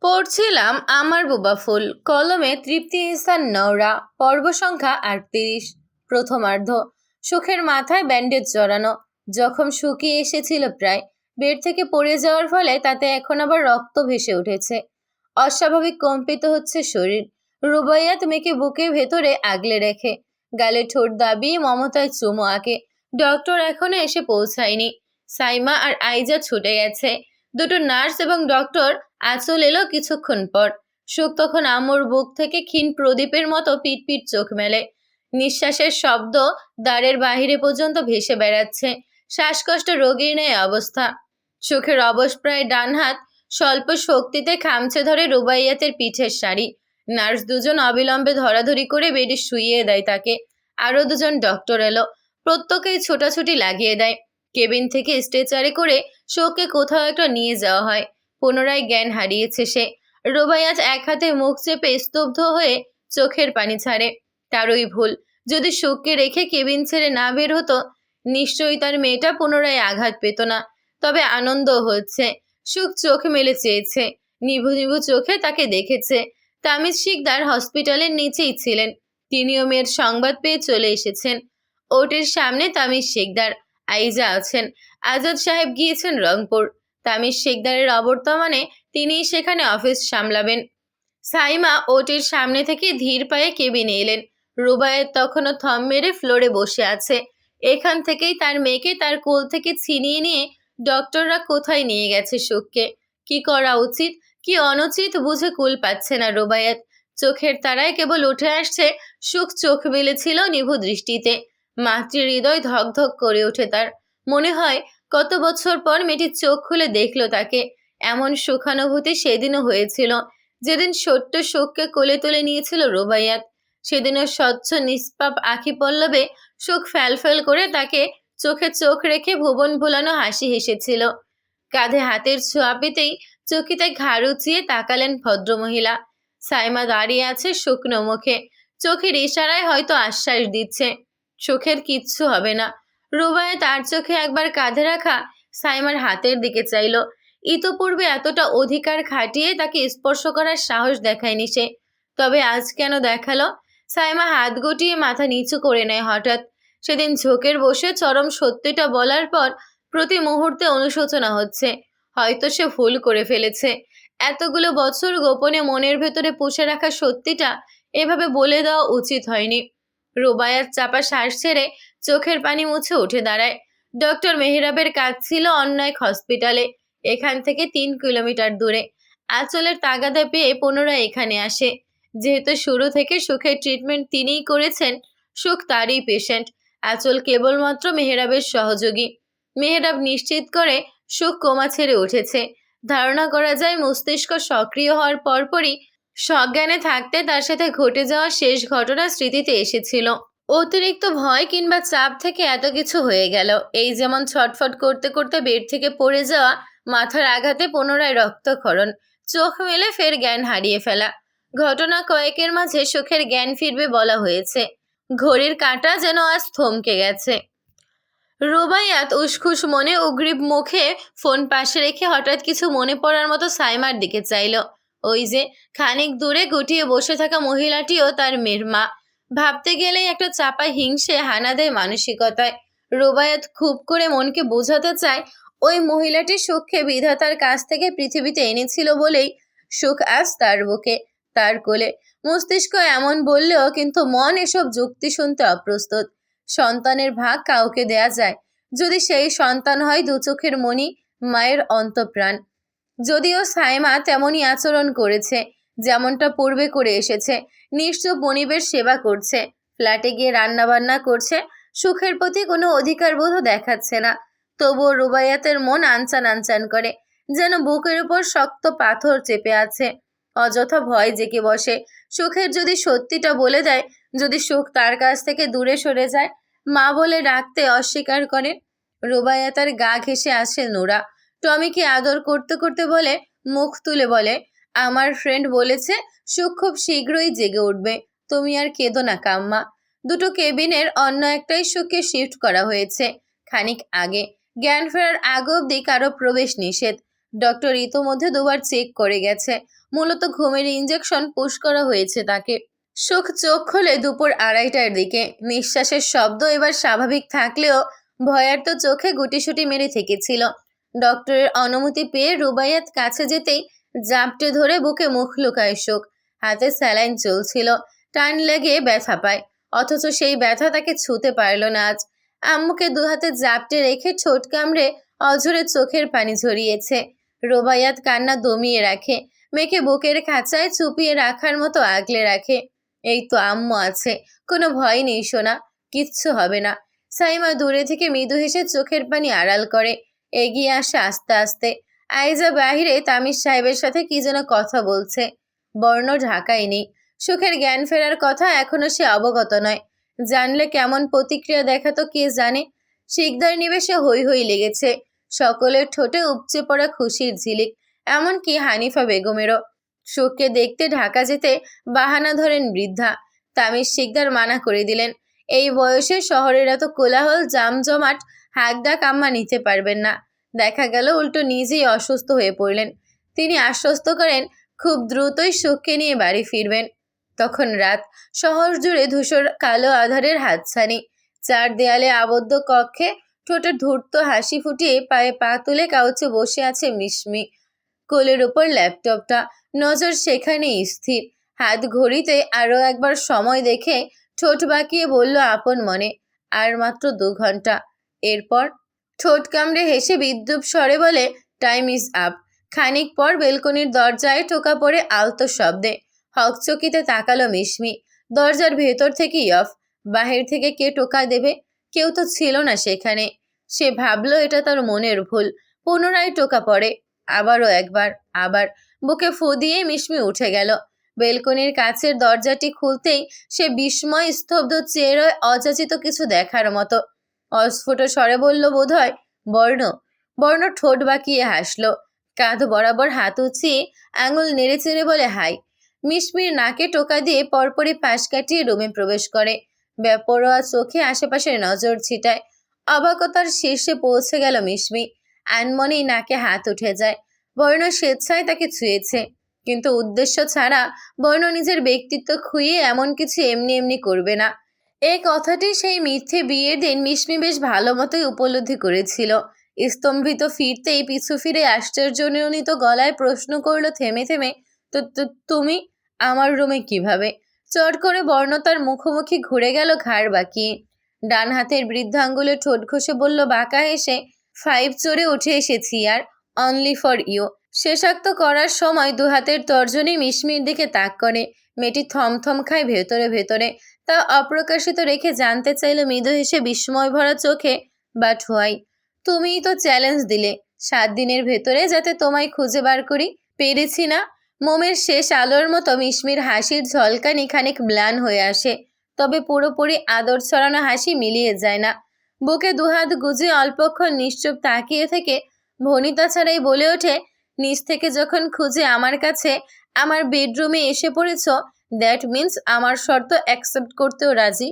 পড়ছিলাম আমার বোবা ফুল, কলমে তৃপ্তি ইহসান নওরা। পর্ব সংখ্যা 38। প্রথমার্ধ। সুখের মাথায় ব্যান্ডেজ জড়ানো, জখম শুকিয়ে এসেছিল প্রায়। বেড থেকে পড়ে যাওয়ার ফলে তাতে এখন আবার রক্ত ভেসে উঠেছে। অস্বাভাবিক কম্পিত হচ্ছে শরীর। রুবাইয়াত মেয়েকে বুকের ভেতরে আগলে রেখে গালে ঠোঁট দাবিয়ে মমতায় চুমু আঁকে। ডক্টর এখনো এসে পৌঁছায়নি। সাইমা আর আইজা ছুটে গেছে। দুটো নার্স এবং ডক্টর। আঁচল এলো কিছুক্ষণ পর। সুখ তখন আমর বুক থেকে ক্ষীণ প্রদীপের মতো পিটপিট চোখ মেলে। নিঃশ্বাসের শব্দ দ্বারের বাহিরে পর্যন্ত ভেসে বেড়াচ্ছে। শ্বাসকষ্ট রোগীর ন্যায় অবস্থা। সুখের অবশ প্রায় ডান হাত স্বল্প শক্তিতে খামচে ধরে রুবাইয়াতের পিঠের শাড়ি। নার্স দুজন অবিলম্বে ধরাধরি করে বেডে শুইয়ে দেয় তাকে। আরো দুজন ডক্টর এলো। প্রত্যেকেই ছোটাছুটি লাগিয়ে দেয়। কেবিন থেকে স্ট্রেচারে করে শোককে কোথাও একটা নিয়ে যাওয়া হয়। পুনরায় জ্ঞান হারিয়েছে সে। রুবাইয়াত এক হাতে মুখ চেপে স্তব্ধ হয়ে চোখের পানি ছাড়ে। তারই ভুল। যদি শোককে রেখে কেবিন ছেড়ে না বের হতো, নিশ্চয়ই তার মেয়েটা পুনরায় আঘাত পেত না। তবে আনন্দ হচ্ছে। সুখ চোখ মেলে চেয়েছে। নিভু নিভু চোখে তাকে দেখেছে। তামিজ শিকদার হসপিটালের নিচেই ছিলেন। তিনিও মেয়ের সংবাদ পেয়ে চলে এসেছেন। ওটের সামনে তামিজ শিকদার, আইজা আছেন। আজাদ সাহেব গিয়েছেন রংপুর। তামিজ শিকদারের অবর্তমানে তিনিই সেখানে অফিস সামলাবেন। সাইমা ওটির সামনে থেকে ধীর পায়ে কেবিনে এলেন। রুবায়েত তখনও থম মেরে ফ্লোরে বসে আছে। এখান থেকেই তার মেয়েকে তার কোল থেকে ছিনিয়ে নিয়ে ডক্টররা কোথায় নিয়ে গেছে সুখকে। কি করা উচিত কি অনুচিত বুঝে কুল পাচ্ছে না রুবায়েত। চোখের তারায় কেবল উঠে আসছে সুখ চোখ মেলেছিল নিভু দৃষ্টিতে। মাতৃ হৃদয় ধক ধক করে ওঠে তার। মনে হয় কত বছর পর মেয়েটি চোখ খুলে দেখলো তাকে। এমন সুখানুভূতি সেদিনও হয়েছিল যেদিন ছোট্ট সুখকে কোলে তুলে নিয়েছিল রুবাইয়াত। সেদিনও স্বচ্ছ নিষ্পাপ আখি পল্লবে সুখ ফ্যালফ্যাল করে তাকে চোখে চোখ রেখে ভুবন ভোলানো হাসি হেসেছিল। কাঁধে হাতের ছোঁয়া পেতেই চকিতে ঘাড় উঁচিয়ে তাকালেন ভদ্রমহিলা। সাইমা দাঁড়িয়ে আছে শুকনো মুখে। চোখের ইশারায় হয়তো আশ্বাস দিচ্ছে সুখের কিচ্ছু হবে না। রুবাইয়াত তার চোখে একবার কাঁধে রাখা সাইমার হাতের দিকে চাইল। ইতোপূর্বে এতটা অধিকার খাটিয়ে তাকে স্পর্শ করার সাহস দেখায়নি সে। তবে আজ কেন দেখালো? সাইমা হাত গুটিয়ে মাথা নিচু করে নেয় হঠাৎ। সেদিন ঝোঁকের বসে চরম সত্যিটা বলার পর প্রতি মুহূর্তে অনুশোচনা হচ্ছে। হয়তো সে ভুল করে ফেলেছে। এতগুলো বছর গোপনে মনের ভেতরে পুষে রাখা সত্যিটা এভাবে বলে দেওয়া উচিত হয়নি। রুবাইয়াত চাপা শ্বাস ছেড়ে চোখের পানি মুছে উঠে দাঁড়ায়। ডক্টর মেহরাবের কাজ ছিল অন্য এক হসপিটালে, এখান থেকে 3 কিলোমিটার দূরে। আঁচলের তাগাদা পেয়ে পুনরায় এখানে আসে। যেহেতু শুরু থেকে সুখের ট্রিটমেন্ট তিনিই করেছেন, সুখ তারই পেশেন্ট। আঁচল কেবলমাত্র মেহরাবের সহযোগী। মেহরাব নিশ্চিত করে সুখ কোমা ছেড়ে উঠেছে। ধারণা করা যায় মস্তিষ্ক সক্রিয় হওয়ার পরপরই সজ্ঞানে থাকতে তার সাথে ঘটে যাওয়া শেষ ঘটনা স্মৃতিতে এসেছিল। অতিরিক্ত ভয় কিংবা চাপ থেকে এত কিছু হয়ে গেল। এই যেমন ছটফট করতে করতে বেড থেকে পড়ে যাওয়া, মাথার আঘাতে পুনরায় রক্তক্ষরণ, চোখ মেলে ফের জ্ঞান হারিয়ে ফেলা। ঘটনা কয়েকের মাঝে সুখের জ্ঞান ফিরবে বলা হয়েছে। ঘড়ির কাঁটা যেন আজ থমকে গেছে। রুবাইয়াত উসখুস মনে উগ্রীব মুখে ফোন পাশে রেখে হঠাৎ কিছু মনে পড়ার মতো সাইমার দিকে চাইল। ওই যে খানিক দূরে গুটিয়ে বসে থাকা মহিলাটিও তার মেয়ের মা। ভাবতে গেলেই একটা চাপা হিংসে হানা দেয় মানসিকতায়। রুবাইয়াত খুব করে মনকে বোঝাতে চায় ওই মহিলাটি সুখকে বিধাতার কাছ থেকে পৃথিবীতে এনেছিল বলেই সুখ আজ তার বুকে, তার কোলে। মস্তিষ্ক এমন বললেও কিন্তু মন এসব যুক্তি শুনতে অপ্রস্তুত। সন্তানের ভাগ কাউকে দেয়া যায়, যদি সেই সন্তান হয় দু চোখের মণি, মায়ের অন্তঃপ্রাণ। যদিও সাইমা তেমনই আচরণ করেছে, যেমনটা পূর্বে করে এসেছে। নিশ্চুপ মনিবের সেবা করছে, ফ্ল্যাটে গিয়ে রান্না বান্না করছে, সুখের প্রতি কোনো অধিকারবোধও দেখাচ্ছে না। তবুও রুবাইয়াতের মন আনচান আনচান করে, যেন বুকের উপর শক্ত পাথর চেপে আছে। অযথা ভয় জেগে বসে। সুখের যদি সত্যিটা বলে দেয়, যদি সুখ তার কাছ থেকে দূরে সরে যায়, মা বলে ডাকতে অস্বীকার করে। রুবাইয়াতের গা ঘেঁষে আসে নোরা। টমিকে আদর করতে করতে বলে, মুখ তুলে বলে, আমার ফ্রেন্ড বলেছে সুখ খুব শীঘ্রই জেগে উঠবে। তুমি আর কেঁদো না কাম্মা। দুটো কেবিনের অন্য একটাই সুখকে শিফট করা হয়েছে খানিক আগে। জ্ঞান ফেরার আগ অবধি কারো প্রবেশ নিষেধ। ডক্টর ইতোমধ্যে দুবার চেক করে গেছে। মূলত ঘুমের ইঞ্জেকশন পুশ করা হয়েছে তাকে। সুখ চোখ খোলে দুপুর 2:30টার দিকে। নিঃশ্বাসের শব্দ এবার স্বাভাবিক থাকলেও ভয়ার্ত চোখে গুটিসুটি মেরে থেকেছিল। ডক্টরের অনুমতি পেয়ে রুবাইয়াত কাছে যেতেই জাপটে ধরে বুকে মুখ লুকায় সুখ। হাতে স্যালাইন চলছিল। টান লেগে ব্যথা পায়, অথচ সেই ব্যথা তাকে ছুঁতে পারল না আজ। আম্মুকে দুহাতে জাপটে রেখে ঠোঁট কামড়ে অঝরে চোখের পানি ঝরিয়েছে। রুবাইয়াত কান্না দমিয়ে রাখে, মেয়েকে বুকের খাঁচায় চুপিয়ে রাখার মতো আগলে রাখে। এই তো আম্মু আছে, কোনো ভয় নেই সোনা, কিচ্ছু হবে না। সাইমা দূরে থেকে মৃদু হেসে চোখের পানি আড়াল করে এগিয়ে আসে আস্তে আস্তে। আইজা বাহিরে তামির সাহেবের সাথে কি যেন কথা বলছে। বর্ণ ঢাকায় নেই। সুখের জ্ঞান ফেরার কথা এখনো সে অবগত নয়। জানলে কেমন প্রতিক্রিয়া দেখাতো কে জানে। শিকদার নিবেশে হৈ হৈ লেগেছে। সকলের ঠোঁটে উপচে পড়া খুশির ঝিলিক, এমনকি হানিফা বেগমেরও। সুখকে দেখতে ঢাকা যেতে বাহানা ধরেন বৃদ্ধা। তামির শিকদার মানা করে দিলেন, এই বয়সে শহরের এত কোলাহল জামজমাট হাঁকডাক আম্মা নিতে পারবেন না। দেখা গেল উল্টো নিজেই অসুস্থ হয়ে পড়লেন। তিনি আশ্বস্ত করেন খুব দ্রুতই সুখকে নিয়ে বাড়ি ফিরবেন। তখন রাত। শহর জুড়ে ধূসর কালো আধারের হাতছানি। চার দেয়ালে আবদ্ধ কক্ষে ঠোঁটে ধূর্ত হাসি ফুটিয়ে পায়ে পা তুলে কাউচে বসে আছে মিশমি। কোলের উপর ল্যাপটপটা, নজর সেখানেই স্থির। হাত ঘড়িতে আরো একবার সময় দেখে ঠোঁট বাঁকিয়ে বলল আপন মনে, আর মাত্র 2 ঘন্টা। এরপর ঠোঁট কামড়ে হেসে বিদ্রূপ স্বরে বলে, টাইম ইজ আপ। খানিক পর বেলকনির দরজায় টোকা পড়ে আলতো শব্দে। হকচকিতে তাকালো মিশমি। দরজার ভেতর থেকেই অফ। বাহির থেকে কে টোকা দেবে? কেউ তো ছিল না সেখানে। সে ভাবলো এটা তার মনের ভুল। পুনরায় টোকা পড়ে। আবারও একবার, আবার। বুকে ফু দিয়ে মিশমি উঠে গেল। বেলকনির কাছের দরজাটি খুলতেই সে বিস্ময় স্তব্ধ চেয়ে রয় অযাচিত কিছু দেখার মতো। অস্ফুট স্বরে বলল বোধহয়, বর্ণ। বর্ণ ঠোঁট বাঁকিয়ে হাসলো। কাঁধ বরাবর হাত উঁচিয়ে আঙুল নেড়ে চেড়ে বলে হাই। মিশমির নাকে টোকা দিয়ে পরপরই পাশ কাটিয়ে রুমে প্রবেশ করে। বেপরোয়া চোখে আশেপাশে নজর ছিটায়। অবাকতার শীর্ষে পৌঁছে গেল মিশমি। আনমনেই নাকে হাত উঠে যায়। বর্ণ স্বেচ্ছায় তাকে ছুঁয়েছে, কিন্তু উদ্দেশ্য ছাড়া। বর্ণ নিজের ব্যক্তিত্ব খুইয়ে এমন কিছু এমনি এমনি করবে না। এই কথাটি সেই মিথ্যে বিয়ের দিন মিশমি বেশ ভালো মতোই উপলব্ধি করেছিল। স্তম্ভিত ফিরতেই পিছু ফিরে আশ্চর্যজনিত গলায় প্রশ্ন করলো থেমে থেমে, তো তুমি আমার রুমে কিভাবে? চট করে বর্ণ তার মুখোমুখি ঘুরে গেল ঘাড় বাঁকিয়ে। ডান হাতের বৃদ্ধাঙ্গুলে ঠোঁট ঘষে বলল বাঁকা হেসে, 5 চড়ে উঠে এসেছি আর, অনলি ফর ইউ। শেষাক্ত করার সময় 2 হাতের তর্জনী মিশমির দিকে তাক করে। মেয়েটি থমথম খায় ভেতরে ভেতরে। তা অপ্রকাশিত রেখে জানতে চাইল মৃদু হেসে বিস্ময় ভরা চোখে, বাট হোয়াই? তুমিই তো চ্যালেঞ্জ দিলে 7 দিনের ভেতরে যাতে তোমায় খুঁজে বার করি। পেরেছি না? মোমের শেষ আলোর মতো মিশমির হাসির ঝলকানি খানিক ম্লান হয়ে আসে, তবে পুরোপুরি আদর ছড়ানো হাসি মিলিয়ে যায় না। বুকে 2 হাত গুজে অল্পক্ষণ নিশ্চুপ তাকিয়ে থেকে ভনিতা ছাড়াই বলে ওঠে, নিচ থেকে যখন খুঁজে আমার কাছে আমার বেডরুমে এসে পড়েছ, দ্যাট মিন্স আমার শর্ত অ্যাকসেপ্ট করতেও রাজি।